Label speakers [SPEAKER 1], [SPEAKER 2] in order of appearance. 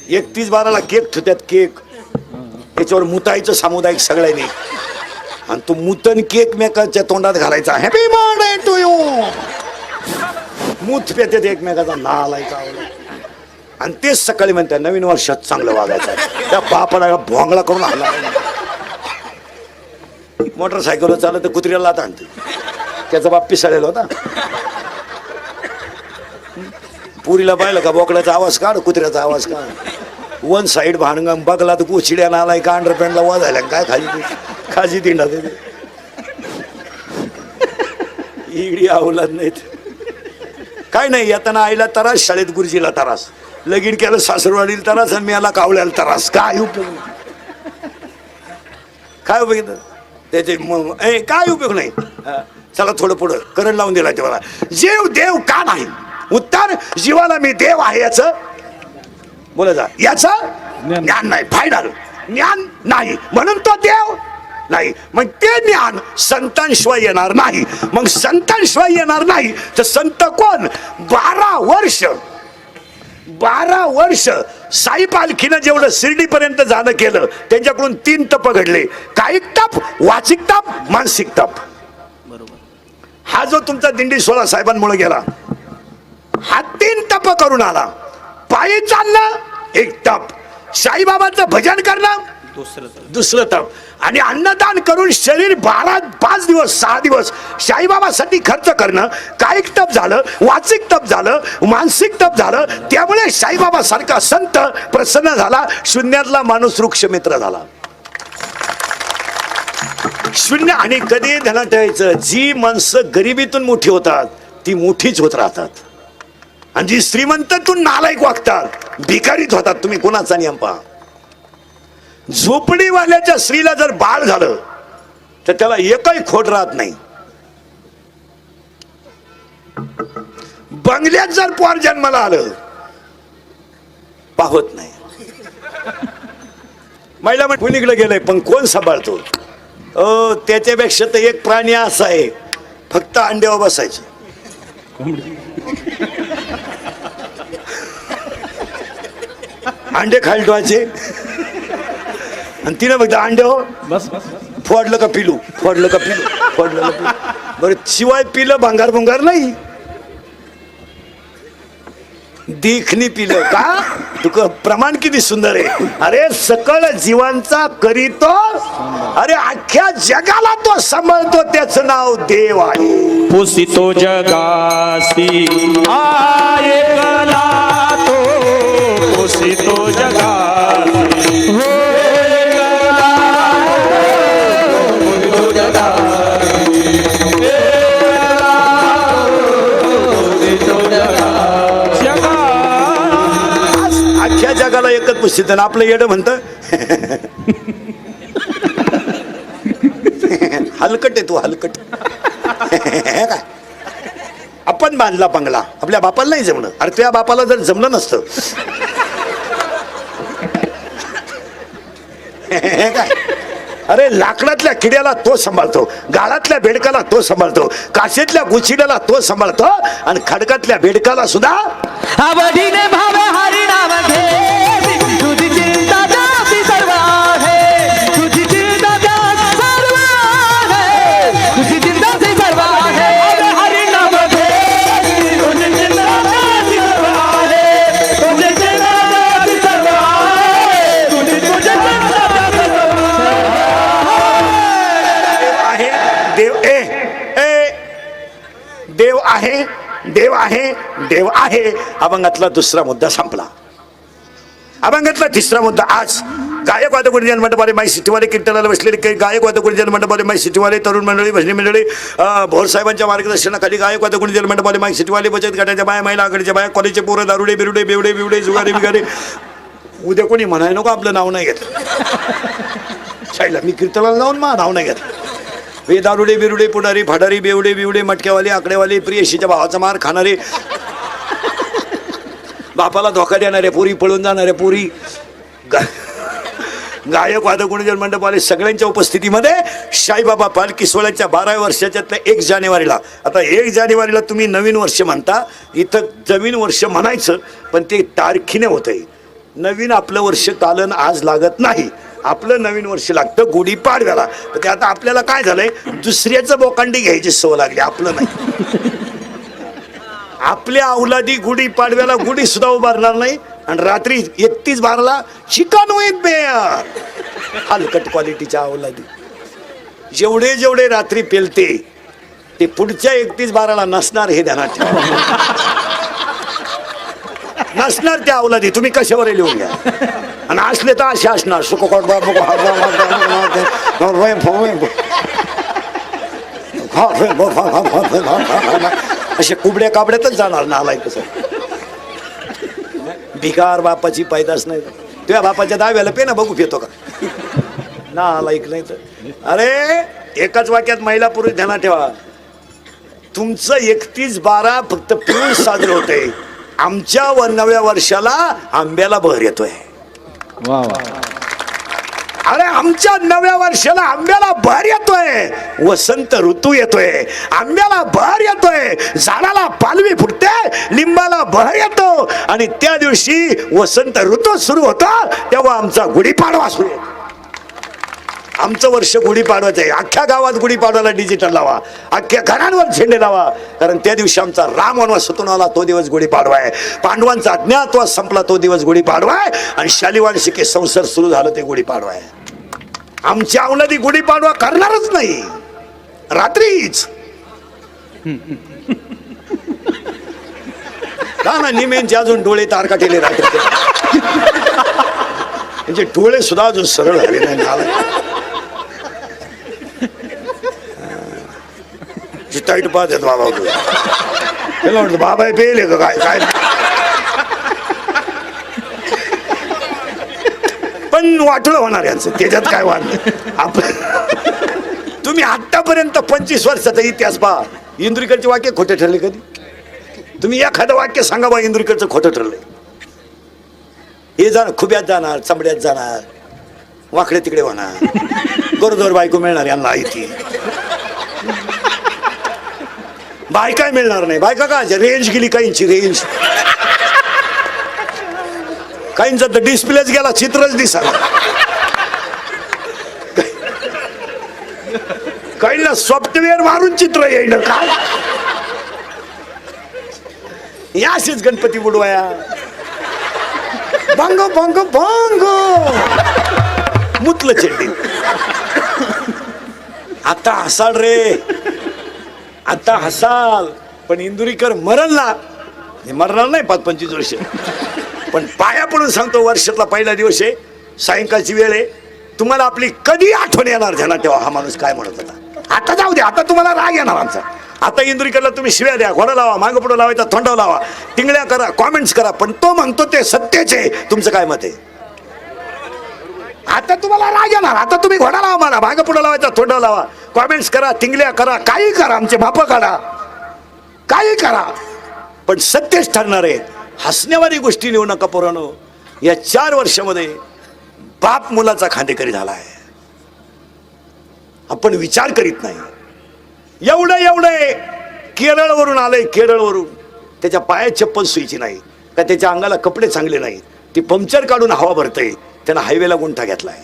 [SPEAKER 1] 31/12ला cake ठेवतात, cake त्याच्यावर मुतायचं सामुदायिक सगळ्यांनी, आणि तो मुतन केक मेकाच्या तोंडात घालायचा, हॅपी बर्थडे टू यू. मूत पेतात एकमेकाचा नालायचा. आणि तेच सकाळी म्हणतात नवीन वर्षात चांगलं वागायचं. त्या बापाला भोंगळा करून आला. मोटरसायकल चालत तर कुत्र्याला आणते, त्याचा बाप पिसाळलेला होता. पुरीला पाहिलं का बोकड्याचा आवाज काढ, कुत्र्याचा आवाज काढ. वन साईड भांडगा बघला तर गोचिड्या नालाय का अंडरपॅन्टला वाजायला काय खाजी दिंडा इडी आवलात नाहीत. काय नाही, येताना आईला त्रास, शाळेत गुरुजीला त्रास, लगीन केलं सासरवाडीला त्रास, आणि मला कावल्याला त्रास. काय उपयोग, काय उपयोग त्याचे, काय उपयोग नाही. चला थोडं पुढं करंट लावून दिला तेव्हा. जीव देव का नाही, उत्तर जीवाला मी देव आहे याचं बोला जा, याचं ज्ञान नाही. फायनल ज्ञान नाही म्हणून तो देव नाही. मग ते ज्ञान संतांशिवाय येणार नाही. मग संतांशिवाय येणार नाही तर संत कोण? 12 वर्ष साई पालखीनं जेवढं शिर्डीपर्यंत जाणं केलं, त्यांच्याकडून 3 तप घडले. कायिक तप, वाचिक तप, मानसिक तप. हा जो तुमचा दिंडी 16 साहेबांमुळे गेला, हा 3 तप करून आला. पायी चालणं एक तप, साईबाबांचं भजन करणं दुसरं तप, आणि अन्नदान करून शरीर 5 दिवस 6 दिवस साईबाबासाठी खर्च करणं कायिक तप झालं, वाचिक तप झालं, मानसिक तप झालं. त्यामुळे साईबाबा सारखा संत प्रसन्न झाला. शून्यातला माणूस वृक्ष मित्र झाला. शून्य. आणि कधी ध्यानात ठेवायचं, जी माणसं गरिबीतून मोठी होतात ती मोठीच होत राहतात, आणि जी श्रीमंतातून नालायक वागतात भिकारीच होतात. तुम्ही कोणाचा नियम पहा. झोपडीवाल्याच्या स्त्रीला जर बाळ झालं तर त्याला एकही खोट राहत नाही. बंगल्यात जर पोर जन्माला आलं पाहत नाही. महिला म्हणजे कुणीकडे गेलंय पण कोण सांभाळतो? त्याच्यापेक्षा तर एक प्राणी असा आहे, फक्त अंड्यावर बसायचं. अंडे खाली ठेवायचे आणि तिने फक्त अंड्यावर बस, फोडलं का पिलू, फोडलं का पिलू, फोडलं का पिलू. बरं, शिवाय पिलं भंगार भंगार नाही, देखणी पिलं का? तुक प्रमाण किती सुंदर आहे. अरे सकळ जीवांचा करीतो, अरे अख्ख्या जगाला तो सांभाळतो, त्याचं नाव देव आहे.
[SPEAKER 2] पुसितो जगासी ऐकला तो, पुसितो जगासी हो
[SPEAKER 1] जगाला एकच पुस्तित, आपलं येड म्हणत हलकट आहे तू, हलकट. काय आपण बांधला बंगला, आपल्या बापाला नाही जमलं. अरे तुझ्या बापाला जर जमलं नसतं काय, अरे लाकडातल्या किड्याला तो सांभाळतो, गाळातल्या बेडकाला तो सांभाळतो, काशेतल्या गुचिड्याला तो सांभाळतो, आणि खडकातल्या बेडकाला सुद्धा
[SPEAKER 3] आवडीने भावे हरी नाम घे, तुझी चिंता जाती सर्व आहे, तुझी चिंता जाती सर्व आहे, तुझी चिंता ती सर्व आहे. हरी नाम घे, तुझी चिंता जाती सर्व आहे, तुझी चिंता जाती सर्व आहे, तुझी चिंता जाती सर्व
[SPEAKER 1] आहे. देव आहे, देव आहे, देव आहे. अभंगातला दुसरा मुद्दा संपला. अभंगातला तिसरा मुद्दा. आज गायक वादकोळी जनमंडपाले, माई सिटीवाले, कीर्तनाला बसलेले गायक वादकोळी जनमंडपाले, माई सिटीवाले, तरुण मंडळी, भजनी मंडळी, भोर साहेबांच्या मार्गदर्शनाखाली गायक वादकोळी जनमंडपाले, माई सिटीवाले, बचत गटाच्या बाया, महिला आघाडीच्या बाया, कॉलेजचे पोरं, दारुडे बिरुडे बेवडे बिवडे जुगारे बिगारे. उद्या कोणी म्हणाय नको आपलं नाव नाही घेतलं. शाईला मी कीर्तनाला जाऊन मा नाव नाही घेतलं. हे दारुडे बिरुडे पुढारी फाडारी बेवडे बिवडे मटक्यावाले आकडेवाले प्रियशीच्या भावाचा मार खाणारे, बापाला धोका देणारे पोरी, पळून जाणारे पोरी, गायक वादक गुणजन मंडपवाले सगळ्यांच्या उपस्थितीमध्ये साईबाबा पालखी सोहळ्याच्या 12व्या वर्षाच्यातल्या 1 जानेवारीला. आता 1 जानेवारीला तुम्ही नवीन वर्ष म्हणता, इथं नवीन वर्ष म्हणायचं पण ते तारखीने होत आहे. नवीन आपलं वर्ष कालन आज लागत नाही, आपलं नवीन वर्ष लागतं गुढीपाडव्याला. तर ते आता आपल्याला काय झालंय, दुसऱ्याचं बोकांडी घ्यायची सवय लागली, आपलं नाही. आपल्या अवलादी गुढीपाडव्याला गुढी सुद्धा उभारणार नाही आणि रात्री 31/12ला चिकन विथ बेअर. हलकट क्वालिटीच्या अवलादी जेवढे जेवढे रात्री पेलते ते पुढच्या 31/12ला नसणार, हे ध्यानात ठेवा. नसणार त्या अवलादी, तुम्ही कशावर लिहून घ्या. आणि असले तर असे असणार असे कुबड्या काबड्यातच जाणार नालायक. कसं भिकार बापाची पैदास नाही, तुझ्या बापाच्या दाव्याला पे ना बघू पितो का नालायक नाही तर. अरे एकाच वाक्यात महिला पुरुष ध्यानात ठेवा. तुमचं 31/12 फक्त पिऊन साजरं होतंय, आमच्या नव्या वर्षाला आंब्याला बहर येतोय.
[SPEAKER 2] वा वा.
[SPEAKER 1] अरे आमच्या नव्या वर्षाला आंब्याला बहर येतोय, वसंत ऋतू येतोय, आंब्याला बहर येतोय, झाडाला पालवी फुटते, लिंबाला बहर येतो आणि त्या दिवशी वसंत ऋतू सुरू होतो तेव्हा आमचा गुढीपाडवा सुरू होतो. आमचं वर्ष गुढीपाडवाचं आहे. अख्ख्या गावात गुढीपाडवाला डिजिटल लावा, अख्ख्या घरांवर झेंडे लावा, कारण त्या दिवशी आमचा राम वनवास सुटून आला तो दिवस गुढीपाडवा आहे. पांडवांचा अज्ञातवास संपला तो दिवस गुढीपाडवा आहे आणि शालिवान शिके संसार सुरू झालं ते गुढीपाडवा आहे. आमच्या अवलादी गुढीपाडवा करणारच नाही, रात्रीच का ना निमेंचे अजून डोळे तारकाटेले राहते, म्हणजे डोळे सुद्धा अजून सरळ झाले नाही. टाईट पाहत येत बाबा, त्याला म्हणतो बाबा पेले का काय काय. पण वाटलं होणार यांचं, त्याच्यात काय वाद नाही. आपण तुम्ही आतापर्यंत 25 वर्षाचा इतिहास पहा, इंदुरीकरचे वाक्य खोटे ठरले कधी? तुम्ही एखादं वाक्य सांगा बा इंदुरीकरचं खोटं ठरलंय. हे जाणार खुब्यात जाणार, चमड्यात जाणार, वाकडे तिकडे होणार, गरोदर बायको मिळणार यांना इथे, बायका मिळणार नाही. बायका का रेंज गेली, काहींची रेंज, काहींचा तर डिस्प्लेच गेला, चित्रच दिसणार, काहींना सॉफ्टवेअर मारून चित्र येईल. काय याशीच गणपती बुडवाया, भांगो भांगो भांगो मुतलं चेंडी. आता हसाल रे, आता हसाल, पण इंदुरीकर मरण ना, हे मरणार नाही 25 वर्ष. पण पाया पडून सांगतो, वर्षातला पहिला दिवस आहे, सायंकाळची वेळ आहे, तुम्हाला आपली कधी आठवण येणार ध्यानात ठेवा. हा माणूस काय म्हणत होता, आता जाऊ दे, आता तुम्हाला राग येणार आमचा. आता इंदुरीकरला तुम्ही शिव्या द्या, घोडा लावा, मागं पुढं लावायचा, थोंडाव लावा, टिंगळ्या करा, कॉमेंट्स करा, पण तो म्हणतो ते सत्याचे. तुमचं काय मत आहे? आता तुम्हाला राग येणार, आता तुम्ही घोडा लावा, मला मागं पुढं लावायचा, थोंडाव लावा, कॉमेंट्स करा, टिंगल्या करा, काही करा, आमचे बाप काढा, काही करा, पण सत्यच ठरणार आहे. हसण्यावारी गोष्टी लिहू नका पोरांनो. या 4 वर्षामध्ये बाप मुलाचा खांदेकरी झाला आहे. आपण विचार करीत नाही. एवढं केरळवरून आलंय, केरळवरून, त्याच्या पायात चप्पल सुईची नाही का, त्याच्या अंगाला कपडे चांगले नाही, ती पंक्चर काढून हवा भरतय, त्यानं हायवेला गुंठा घेतलाय.